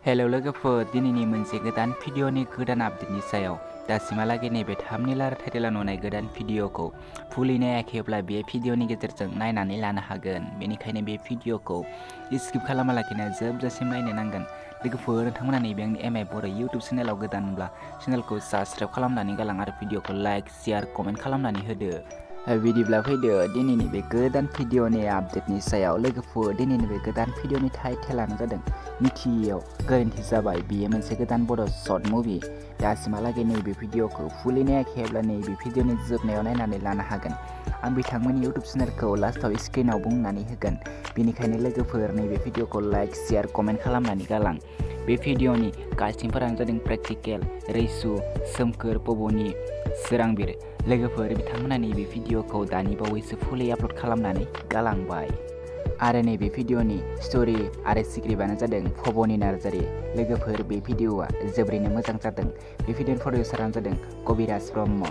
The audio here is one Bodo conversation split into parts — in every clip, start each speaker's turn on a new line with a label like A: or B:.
A: हेलौ लोगोफोर दिनैनि मोनसे गोदान भिडिअनि गोदान आपडेटनि सायाव दासिमहालागै नैबे थाम्बनेल आरो टाइटेलाव नुनाय गोदान भिडिअखौ फुलि नायाखैब्ला बे भिडिअनि गेजेरजों नायनानै लानो हागोन। बेनिखायनो बे भिडिअखौ स्किप खालामालाखैनो जोबजासिम नायनो नांगोन। लोगोफोर नोंथांमोना नैबे आंनि एमआइ बर' इउटुब चेनेलाव गोदानब्ला चेनेलखौ साबस्क्राइब खालामनानै गालां आरो भिडिअखौ लाइक शेयार कमेन्ट खालामनानै होदो। बिदिब्ला फैदो दिनैनि बे गोदान भिडिअनि आपडेटनि सायाव। लोगोफोर दिनैनि बे गोदान भिडिअनि टाइटेलानो जादों मिथियैयाव गोरोन्थि जाबाय। बेयो मोनसे गोदान बर' शर्ट मुभि। दासिमहालागै नैबे भिडिअखौ फुलि नायाखैब्ला नैबे भिडिअनि जोबनायाव नायनानै लानो हागोन। आं बिथांमोननि इउटुब चेनेलखौ लास्टआव स्क्रिनाव बुंनानै होगोन। बेनिखायनो लोगोफोर नैबे भिडिअखौ लाइक शेयार कमेन्ट खालामनानै गालां। बे भिडिअनि कास्टिंफोरानो जादों प्रेक्टिकेल, रैसु, सोमखोर, पबनि, सोरांबिर। लोगोफोर बिथांमोना नैबे भिडिअखौ दानि बावैसो फुलि आपल'ड खालामनानै गालांबाय। आरो नैबे भिडिअनि स्ट'रि आरो स्क्रिप्टआनो जादों पबनि नार्जारि। लोगोफोर बे भिडिअआ जोबोरैनो मोजां जादों। बे भिडिअनि प्रडिउसारानो जादों कबिराज ब्रह्म।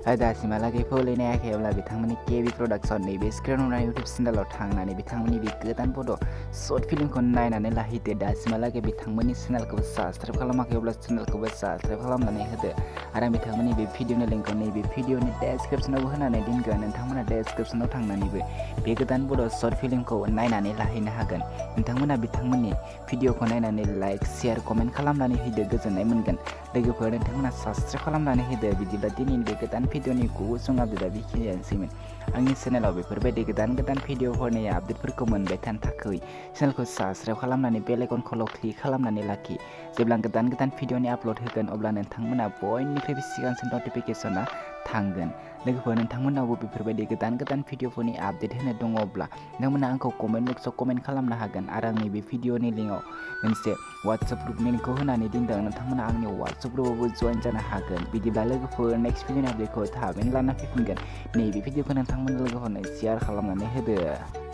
A: दासिमहालागै फुलि नायाखैब्ला बिथांमोननि केबि प्रडाक्सन नैबे स्क्रिन नुनाय इउटुब चेनेलाव थांनानै बिथांमोननि बे गोदान बर' शर्ट फिल्मखौ नायनानै लाहैदो। दासिमहालागै बिथांमोननि चेनेलखौ साबस्क्राइब खालामाखैब्ला चेनेलखौबो साबस्क्राइब खालामनानै होदो। आरो बिथांमोननि बे भिडिअनि लिंकखौ नैबे भिडिअनि डेसक्रिप्सनावबो होनानै दोनगोन। नोंथांमोना डेसक्रिप्सनाव थांनानैबो बे गोदान बर' शर्ट फिल्मखौ नायनानै लाहैनो हागोन। नोंथांमोना बिथांमोननि भिडिअखौ नायनानै लाइक शेयार कमेन्ट खालामनानै होदो, गोजोननाय मोनगोन। लोगोफोर नोंथांमोना साबस्क्राइब खालामनानै होदो। बिदिब्ला दिनैनि बे गोदान भिडिअनि गुसुं आपडेटआ बेखिनियानोसैमोन। आंनि चेनेलाव बेफोरबायदि गोदान भिडिअफोरनि आपडेटफोरखौ मोनबाय थानो थाखाय चेनेलखौ साबस्क्राइब खालामनानै बेल आइकनखौल' क्लिक खालामनानै लाखि। जेब्ला गोदान भिडिअनि आपल'ड होगोन अब्ला नोंथांमोना बयनिख्रुइबो सिगांसिन नटिफिकेसना थांगोन। लोगोफोर नोंथांमोनावबो बेफोरबायदि गोदान भिडिअफोरनि आपडेट होनो दङब्ला नोंथांमोना आंखौ कमेन्ट बक्सआव कमेन्ट खालामनो हागोन। आरो आंनि बे भिडिअनि लिंकआव मोनसे वाट्सएप ग्रुपनि लिंकखौ होनानै दोनदों। नोंथांमोना आंनि वाट्सएप ग्रुपआवबो जइन जानो हागोन। बिदिब्ला लोगोफोर नेक्स्ट भिडिअनि आपडेटखौ थाबैनो लाना फैफिनगोन। नैबे भिडिअखौ नोंथांमोननि लोगोफोरनो शेयार खालामनानै होदो।